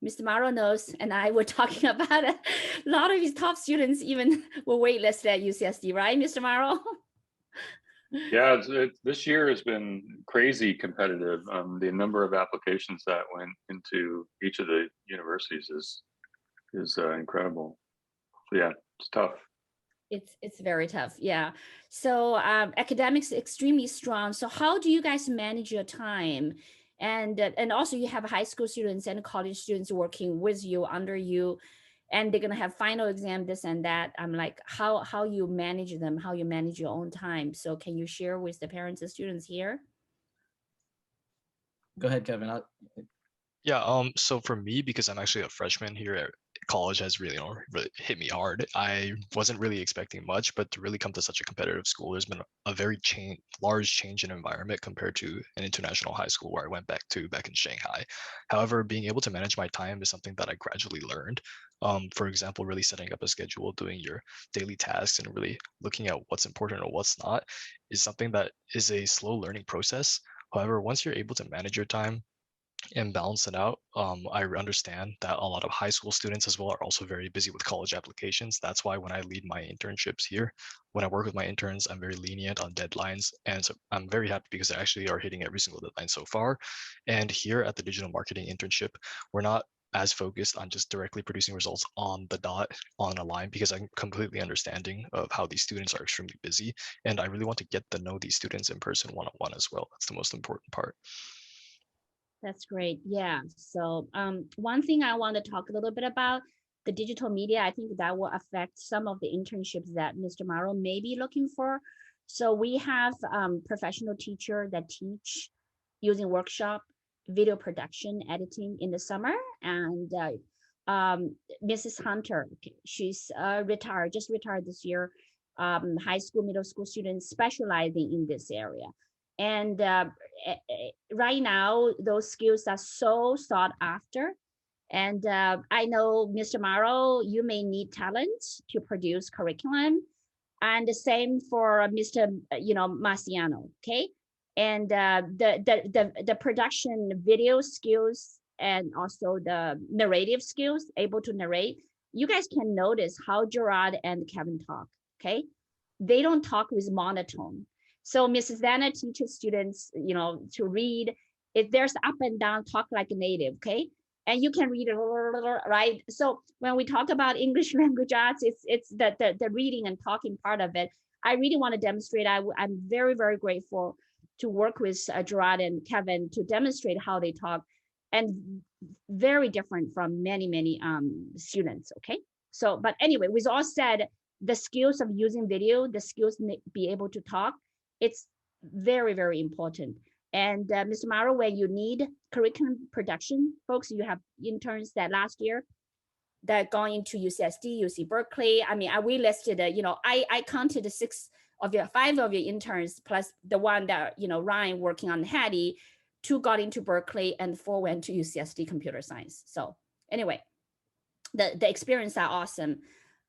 Mr. Mauro knows, and I were talking about it. A lot of his top students even were waitlisted at UCSD, right, Mr. Mauro? Yeah, this year has been crazy competitive. The number of applications that went into each of the universities is incredible. So yeah, it's tough. It's very tough, yeah. So academics extremely strong. So how do you guys manage your time? And also you have high school students and college students working with you, under you, and they're gonna have final exam, this and that. I'm like, how you manage them, how you manage your own time. So can you share with the parents and students here? Go ahead, Kevin. Yeah, so for me, because I'm actually a freshman here at college, has really, really hit me hard. I wasn't really expecting much, but to really come to such a competitive school, there's been a very large change in environment compared to an international high school where I went back in Shanghai. However, being able to manage my time is something that I gradually learned. For example, really setting up a schedule, doing your daily tasks, and really looking at what's important or what's not is something that is a slow learning process. However, once you're able to manage your time and balance it out, I understand that a lot of high school students as well are also very busy with college applications. That's why when I lead my internships here, when I work with my interns, I'm very lenient on deadlines. And so I'm very happy because they actually are hitting every single deadline so far. And here at the digital marketing internship, we're not as focused on just directly producing results on the dot, on a line, because I'm completely understanding of how these students are extremely busy. And I really want to get to know these students in person one-on-one as well. That's the most important part. That's great. Yeah. So one thing I want to talk a little bit about the digital media, I think that will affect some of the internships that Mr. Mauro may be looking for. So we have professional teachers that teach using workshop, video production, editing in the summer. And Mrs. Hunter, she's just retired this year, high school, middle school students specializing in this area. And right now, those skills are so sought after. And I know, Mr. Mauro, you may need talent to produce curriculum. And the same for Mr. Marciano, okay? And the production video skills and also the narrative skills, able to narrate. You guys can notice how Jerard and Kevin talk, okay? They don't talk with monotone. So Mrs. Dana teaches students, to read. If there's up and down, talk like a native, okay? And you can read it, right? So when we talk about English language arts, it's the reading and talking part of it. I really want to demonstrate. I'm very, very grateful to work with Jerard and Kevin to demonstrate how they talk, and very different from many students, okay? So, but anyway, with all said, the skills of using video, the skills to be able to talk, it's very, very important. And Mr. Mauro, when you need curriculum production, folks, you have interns that last year that gone into UCSD, UC Berkeley. I mean, we listed, I counted 5 of your interns plus the one that, Ryan working on Haddee, 2 got into Berkeley and 4 went to UCSD Computer Science. So anyway, the experience are awesome.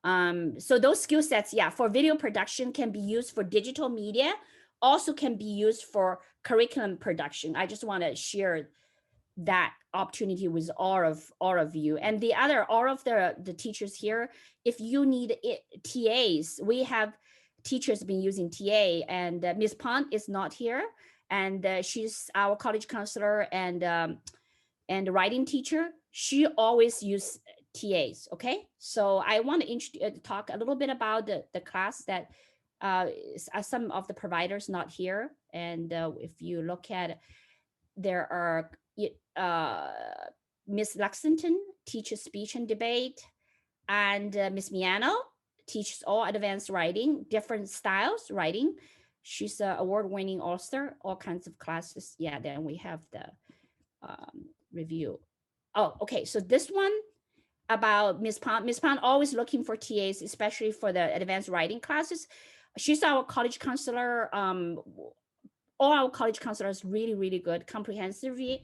So those skill sets, yeah, for video production can be used for digital media also can be used for curriculum production. I just want to share that opportunity with all of you. And the other, all of the teachers here, if you need TAs, we have teachers been using TA, and Ms. Pont is not here, and she's our college counselor and writing teacher. She always use TAs. Okay, so I want to talk a little bit about the class that some of the providers not here. And if you look at, there are Miss Lexington teaches speech and debate, and Miss Miano teaches all advanced writing, different styles writing. She's an award-winning author, all kinds of classes. Yeah, then we have the review. Oh, okay, so this one about Miss Pond. Miss Pond always looking for TAs, especially for the advanced writing classes. She's our college counselor. All our college counselors really, really good comprehensively.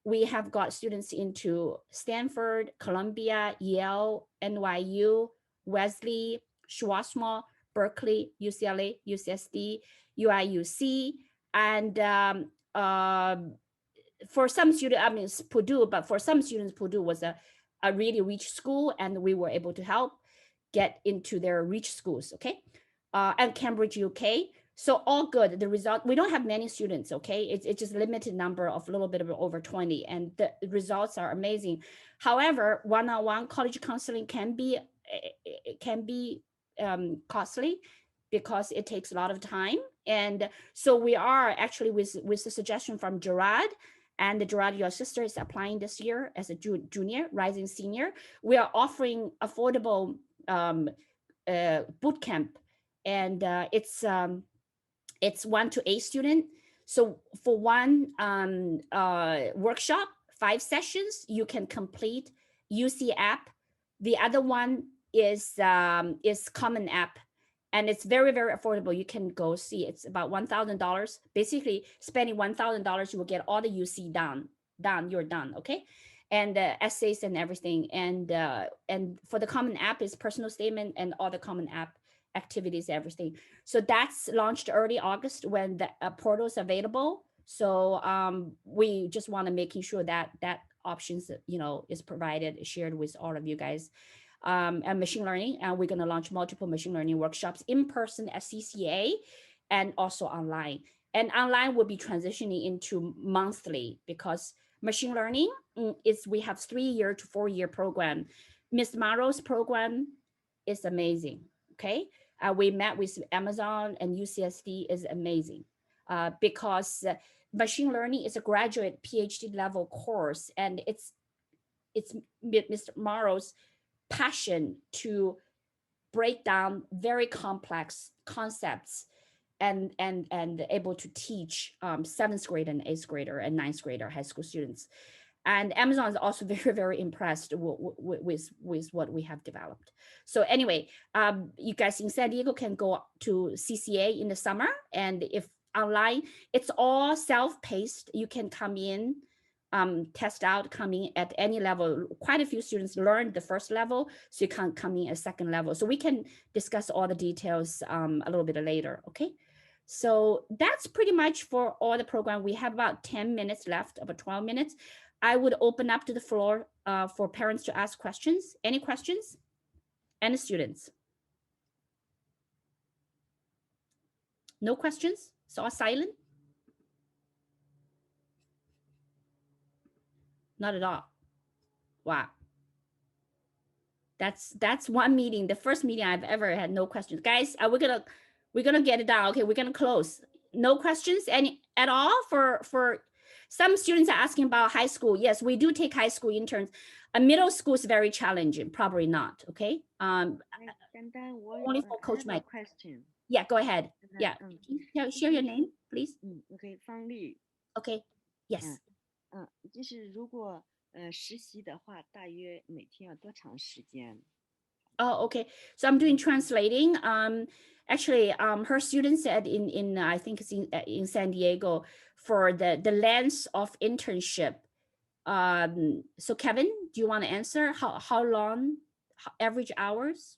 We have got students into Stanford, Columbia, Yale, NYU, Wesley, Schwarzman, Berkeley, UCLA, UCSD, UIUC, and for some students, I mean, it's Purdue, but for some students, Purdue was a really rich school, and we were able to help get into their rich schools, okay? And Cambridge, UK. So all good. The result, we don't have many students, okay? It's just a limited number of a little bit of over 20, and the results are amazing. However, one-on-one college counseling can be costly because it takes a lot of time. And so we are actually with the suggestion from Jerard, and Jerard, your sister, is applying this year as a junior, rising senior. We are offering affordable boot camp, and it's 1 to 8 student. So for one workshop, 5 sessions, you can complete UC app. The other one is Common App, and it's very, very affordable. You can go see. It's about $1,000. Basically, spending $1,000, you will get all the UC done. You're done, okay? And essays and everything. And for the Common App is personal statement and all the Common App activities, everything. So that's launched early August when the portal is available. So we just want to making sure that that options, is provided, shared with all of you guys. And machine learning, and we're going to launch multiple machine learning workshops in person at CCA and also online. And online will be transitioning into monthly, because machine learning we have 3-year to 4-year program. Ms. Mauro's program is amazing. Okay, we met with Amazon and UCSD is amazing because machine learning is a graduate PhD level course, and it's Mr. Mauro's passion to break down very complex concepts and able to teach 7th grade and 8th grader and 9th grader high school students. And Amazon is also very, very impressed with what we have developed. So anyway, you guys in San Diego can go to CCA in the summer, and if online, it's all self-paced. You can come in, test out, coming at any level. Quite a few students learned the first level, so you can't come in at second level. So we can discuss all the details a little bit later, okay? So that's pretty much for all the program. We have about 10 minutes left, about 12 minutes. I would open up to the floor for parents to ask questions. Any questions? And the students? No questions? It's all silent? Not at all. Wow. That's one meeting, the first meeting I've ever had no questions. Guys, we're gonna get it down. Okay, we're gonna close. No questions any at all for some students are asking about high school. Yes, we do take high school interns. A middle school is very challenging, probably not. Okay. Only for Coach Mike. Question. Yeah, go ahead. Yeah, share your name, please. OK， 方丽。Okay. Yes. 就是如果实习的话，大约每天要多长时间？ Oh, okay. So I'm doing translating. Actually, her student said in I think it's in San Diego for the length of internship. So Kevin, do you want to answer how long, average hours?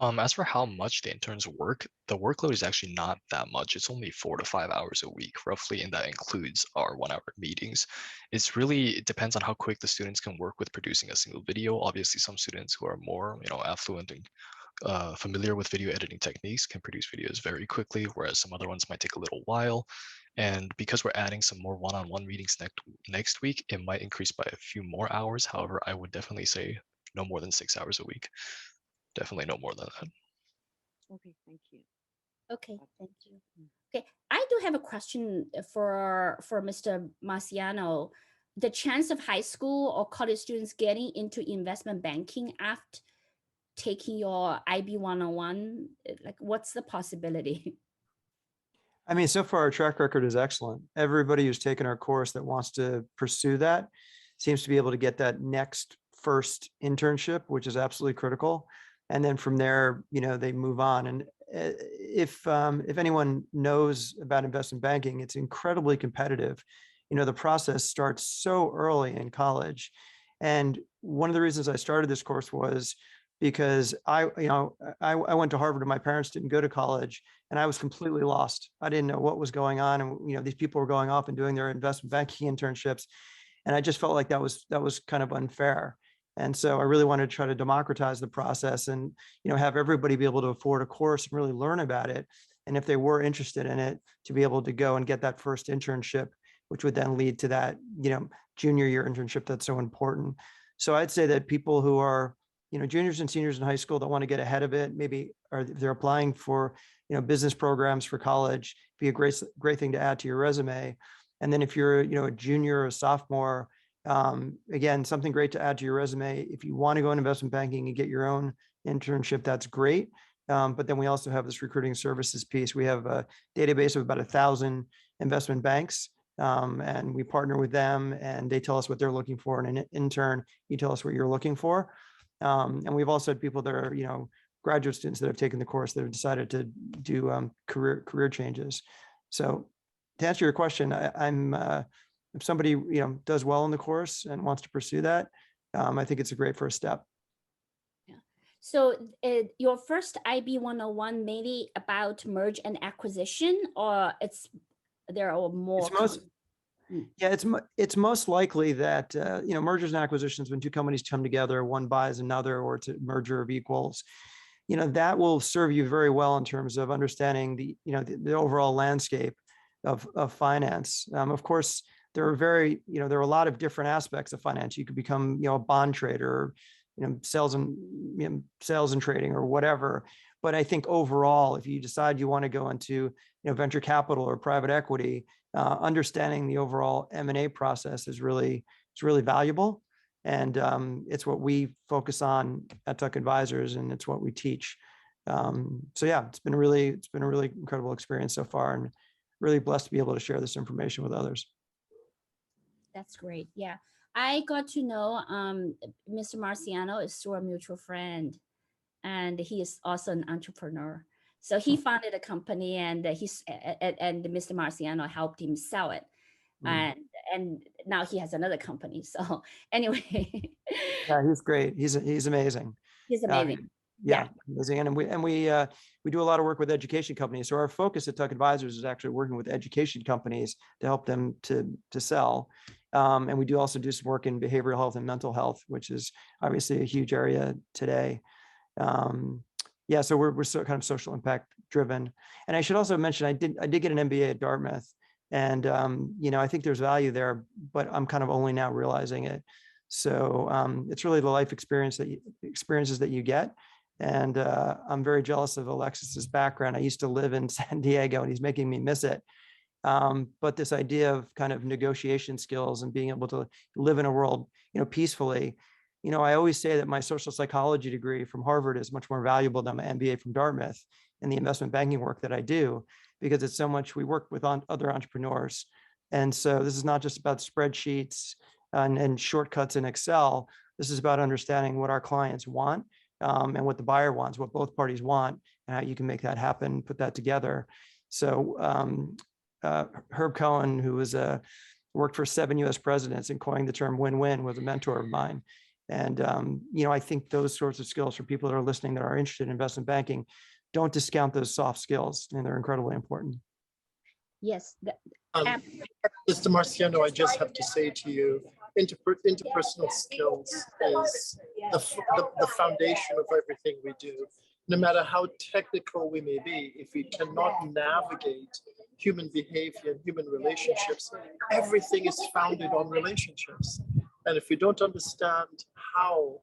As for how much the interns work, the workload is actually not that much. It's only 4 to 5 hours a week, roughly, and that includes our 1-hour meetings. It depends on how quick the students can work with producing a single video. Obviously, some students who are more, affluent and familiar with video editing techniques can produce videos very quickly, whereas some other ones might take a little while. And because we're adding some more one-on-one meetings next week, it might increase by a few more hours. However, I would definitely say no more than 6 hours a week. Definitely no more than that. Okay, thank you. Okay, thank you. Okay, I do have a question for Mr. Marciano. The chance of high school or college students getting into investment banking after taking your IB 101, like what's the possibility? I mean, so far our track record is excellent. Everybody who's taken our course that wants to pursue that seems to be able to get that next first internship, which is absolutely critical. And then from there, they move on. And if anyone knows about investment banking, it's incredibly competitive. The process starts so early in college. And one of the reasons I started this course was because I went to Harvard and my parents didn't go to college, and I was completely lost. I didn't know what was going on. And, these people were going off and doing their investment banking internships. And I just felt like that was kind of unfair. And so I really wanted to try to democratize the process and, have everybody be able to afford a course and really learn about it. And if they were interested in it, to be able to go and get that first internship, which would then lead to that, junior year internship that's so important. So I'd say that people who are, juniors and seniors in high school that want to get ahead of it, maybe, or if they're applying for, business programs for college, be a great thing to add to your resume. And then if you're, a junior or a sophomore, again, something great to add to your resume. If you want to go in investment banking and get your own internship, that's great. But then we also have this recruiting services piece. We have a database of about 1,000 investment banks, and we partner with them, and they tell us what they're looking for. And an intern, you tell us what you're looking for. And we've also had people that are, graduate students that have taken the course that have decided to do career changes. So to answer your question, if somebody does well in the course and wants to pursue that, I think it's a great first step. Yeah. So your first IB 101 mainly about merge and acquisition, or there are more? It's most likely that mergers and acquisitions, when two companies come together, one buys another, or it's a merger of equals. That will serve you very well in terms of understanding the overall landscape of finance. Of course, there are a lot of different aspects of finance. You could become, a bond trader, or, sales and trading, or whatever. But I think overall, if you decide you want to go into, venture capital or private equity, understanding the overall M&A process is really valuable. And it's what we focus on at Tuck Advisors, and it's what we teach. So yeah, it's been a really incredible experience so far, and really blessed to be able to share this information with others. That's great. Yeah, I got to know Mr. Marciano is through a mutual friend, and he is also an entrepreneur. So he founded a company, and and Mr. Marciano helped him sell it. And now he has another company. So anyway. Yeah, he's great. He's amazing. He's amazing. Yeah, amazing. And we do a lot of work with education companies. So our focus at Tuck Advisors is actually working with education companies to help them to sell. And we do also do some work in behavioral health and mental health, which is obviously a huge area today. Yeah, so we're so kind of social impact driven. And I should also mention, I did get an MBA at Dartmouth, and I think there's value there, but I'm kind of only now realizing it. So it's really the life experiences that you get. And I'm very jealous of Alexis's background. I used to live in San Diego, and he's making me miss it. But this idea of kind of negotiation skills and being able to live in a world, peacefully. I always say that my social psychology degree from Harvard is much more valuable than my MBA from Dartmouth and the investment banking work that I do, because it's so much, we work with other entrepreneurs. And so this is not just about spreadsheets and shortcuts in Excel. This is about understanding what our clients want, and what the buyer wants, what both parties want, and how you can make that happen, put that together. So Herb Cohen, who worked for 7 US presidents and coined the term win-win, was a mentor of mine. And, I think those sorts of skills for people that are listening that are interested in investment banking, don't discount those soft skills, and they're incredibly important. Yes. Mr. Marciano, I just have to say to you, interpersonal skills is the foundation of everything we do. No matter how technical we may be, if we cannot navigate human behavior and human relationships, everything is founded on relationships. And if we don't understand how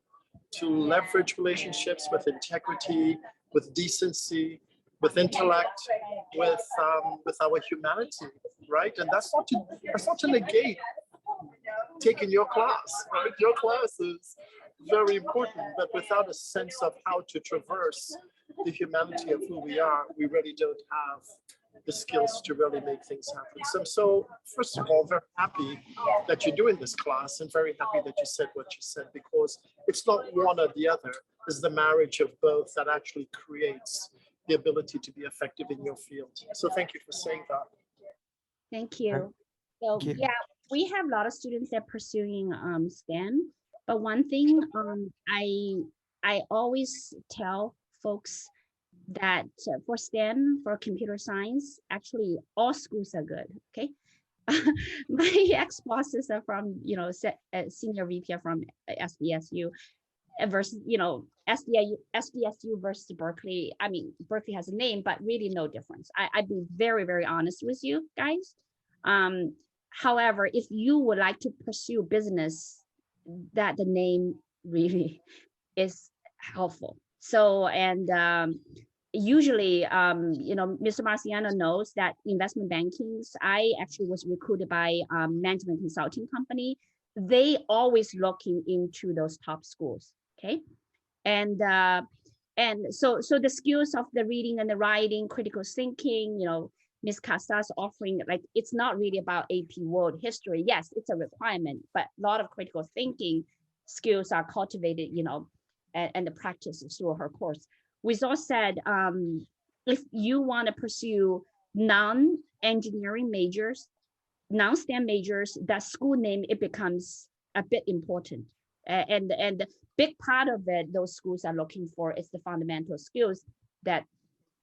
to leverage relationships with integrity, with decency, with intellect, with our humanity, right? And that's not to negate taking your class, right? Your class is very important, but without a sense of how to traverse the humanity of who we are, we really don't have the skills to really make things happen. So I'm so, first of all, very happy that you're doing this class, and very happy that you said what you said, because it's not one or the other. It's the marriage of both that actually creates the ability to be effective in your field. So thank you for saying that. Thank you. So Thank you. yeah, we have a lot of students that are pursuing STEM, but one thing I always tell folks that for STEM, for computer science, actually all schools are good. Okay. My ex-bosses are from, senior VP are from SDSU versus, SDSU versus Berkeley. I mean, Berkeley has a name, but really no difference. I'd be very, very honest with you guys. However, if you would like to pursue business, that the name really is helpful. So, and usually, Mr. Marciano knows that investment bankings, I actually was recruited by management consulting company. They always looking into those top schools, okay? And so the skills of the reading and the writing, critical thinking, Ms. Casa's offering, like, it's not really about AP World History. Yes, it's a requirement, but a lot of critical thinking skills are cultivated, and the practice through her course. With all said, if you want to pursue non-engineering majors, non-STEM majors, that school name, it becomes a bit important. And the big part of it, those schools are looking for is the fundamental skills that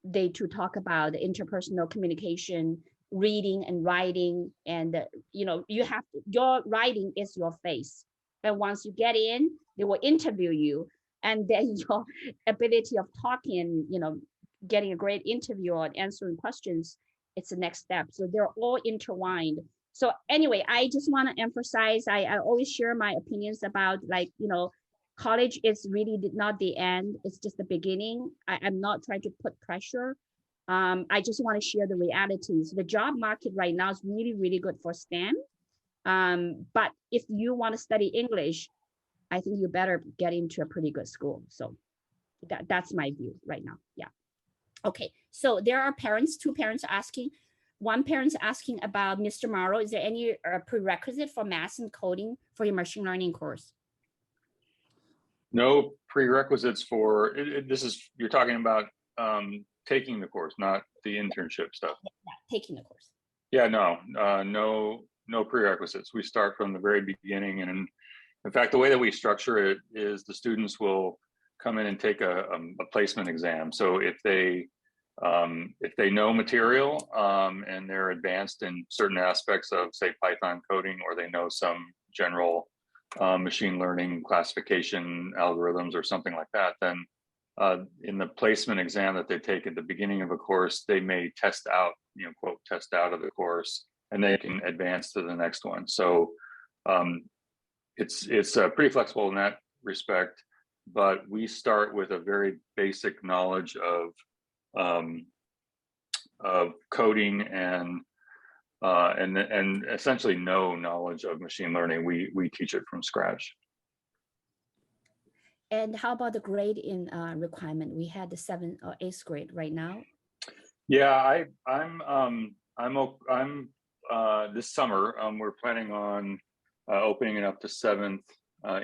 they to talk about, the interpersonal communication, reading and writing, and you have to, your writing is your face. And once you get in, they will interview you, and then your ability of talking, getting a great interview or answering questions, it's the next step. So they're all intertwined. So anyway, I just want to emphasize, I always share my opinions about, like, college is really not the end, it's just the beginning. I'm not trying to put pressure. I just want to share the realities. The job market right now is really, really good for STEM. But if you want to study English, I think you better get into a pretty good school. So that's my view right now. Yeah. Okay. So there are parents, two parents asking. One parent's asking about Mr. Mauro. Is there any prerequisite for math and coding for your machine learning course? No prerequisites for this is, you're talking about taking the course, not the internship stuff. Yeah, taking the course. Yeah, no prerequisites. We start from the very beginning, and in fact, the way that we structure it is the students will come in and take a placement exam. So if they know material and they're advanced in certain aspects of, say, Python coding, or they know some general machine learning classification algorithms or something like that, then in the placement exam that they take at the beginning of a course, they may test out, quote, test out of the course, and they can advance to the next one. So it's pretty flexible in that respect, but we start with a very basic knowledge of coding and essentially no knowledge of machine learning. We teach it from scratch. And how about the grade in requirement? We had the 7th or 8th grade right now. Yeah, I'm this summer we're planning on opening it up to 7th,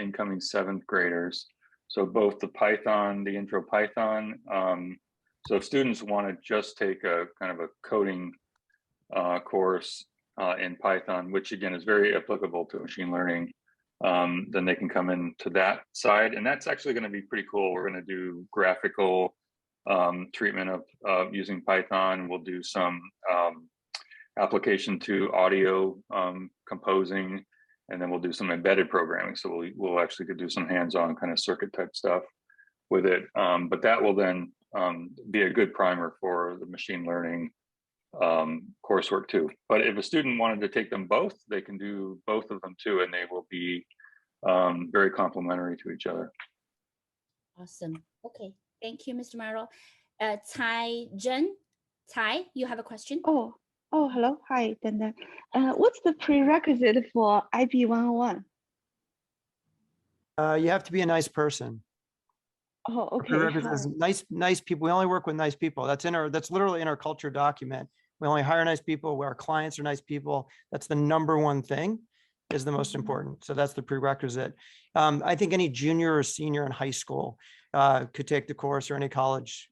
incoming 7th graders. So both the Python, the intro Python. So if students want to just take a kind of a coding course in Python, which again is very applicable to machine learning, then they can come into that side. And that's actually going to be pretty cool. We're going to do graphical treatment of using Python. We'll do some application to audio composing, and then we'll do some embedded programming. So we'll actually do some hands-on kind of circuit type stuff with it. But that will then be a good primer for the machine learning coursework too. But if a student wanted to take them both, they can do both of them too, and they will be very complementary to each other. Awesome. Okay. Thank you, Mr. Mauro. Tsai Zhen. Tsai, you have a question? Oh, hello. Hi, Dandan. What's the prerequisite for IP 101? You have to be a nice person. Oh, okay. Prerequisite is nice people. We only work with nice people. That's literally in our culture document. We only hire nice people. Our clients are nice people. That's the number one thing, is the most important. So that's the prerequisite. I think any junior or senior in high school could take the course, or any college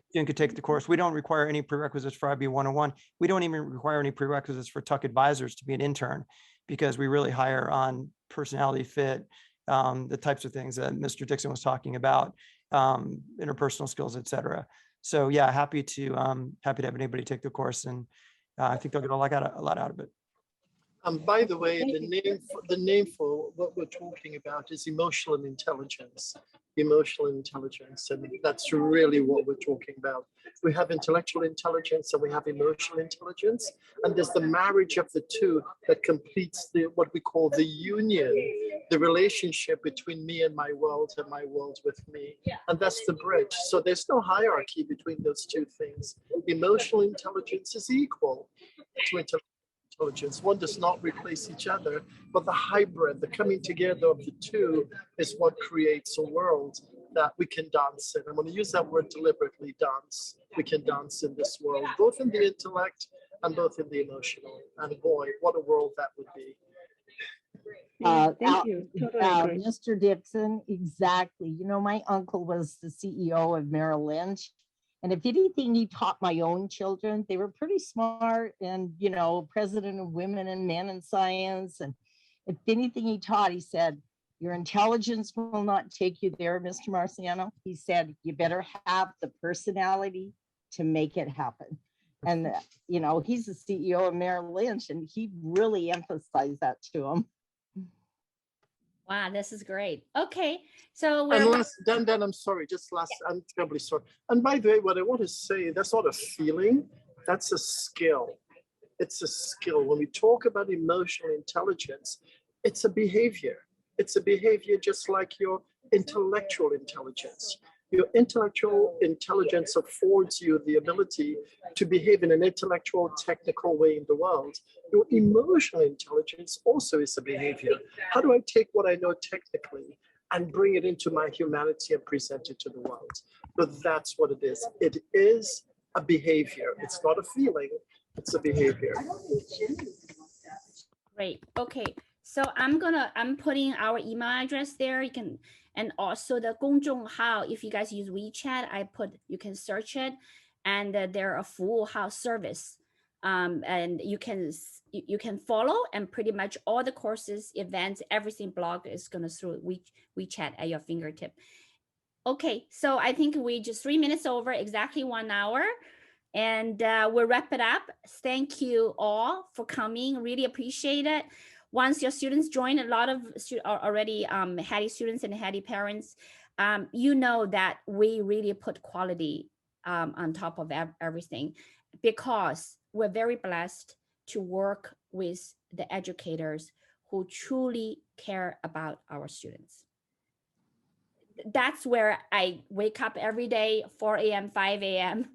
student could take the course. We don't require any prerequisites for IB 101. We don't even require any prerequisites for Tuck Advisors to be an intern, because we really hire on personality fit, the types of things that Mr. Dixon was talking about, interpersonal skills, et cetera. So yeah, happy to have anybody take the course, and I think they'll get a lot out of it. By the way, the name for what we're talking about is emotional intelligence. Emotional intelligence, and that's really what we're talking about. We have intellectual intelligence and we have emotional intelligence, and there's the marriage of the two that completes what we call the union, the relationship between me and my world with me, and that's the bridge. So there's no hierarchy between those two things. Emotional intelligence is equal to intelligence. One does not replace each other, but the hybrid, the coming together of the two, is what creates a world that we can dance in. I'm going to use that word deliberately, dance. We can dance in this world, both in the intellect and both in the emotional. And boy, what a world that would be. Thank you. Totally agree. Mr. Dixon, exactly. You know, my uncle was the CEO of Merrill Lynch. And if anything, he taught my own children. They were pretty smart, and, you know, president of Women and Men in Science. And if anything he taught, he said, your intelligence will not take you there, Mr. Marciano. He said, you better have the personality to make it happen. And, you know, he's the CEO of Merrill Lynch, and he really emphasized that to him. Wow, this is great. Okay, so Dandan, I'm sorry, I'm terribly sorry. And by the way, what I want to say, that's not a feeling, that's a skill. It's a skill. When we talk about emotional intelligence, it's a behavior. It's a behavior just like your intellectual intelligence. Your intellectual intelligence affords you the ability to behave in an intellectual, technical way in the world. Your emotional intelligence also is a behavior. How do I take what I know technically and bring it into my humanity and present it to the world? But that's what it is. It is a behavior. It's not a feeling, it's a behavior. Great. Okay. So I'm putting our email address there. You can, and also the 公众号, if you guys use WeChat, you can search it, and they're a 服务号 service. And you can follow, and pretty much all the courses, events, everything blog is gonna through WeChat at your fingertip. Okay, so I think we just 3 minutes over, exactly 1 hour. And we'll wrap it up. Thank you all for coming, really appreciate it. Once your students join, a lot of already Haddee students and Haddee parents, you know that we really put quality on top of everything, because we're very blessed to work with the educators who truly care about our students. That's where I wake up every day, 4 a.m., 5 a.m.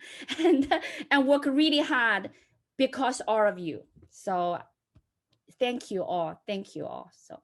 and work really hard because all of you. So thank you all. Thank you all. So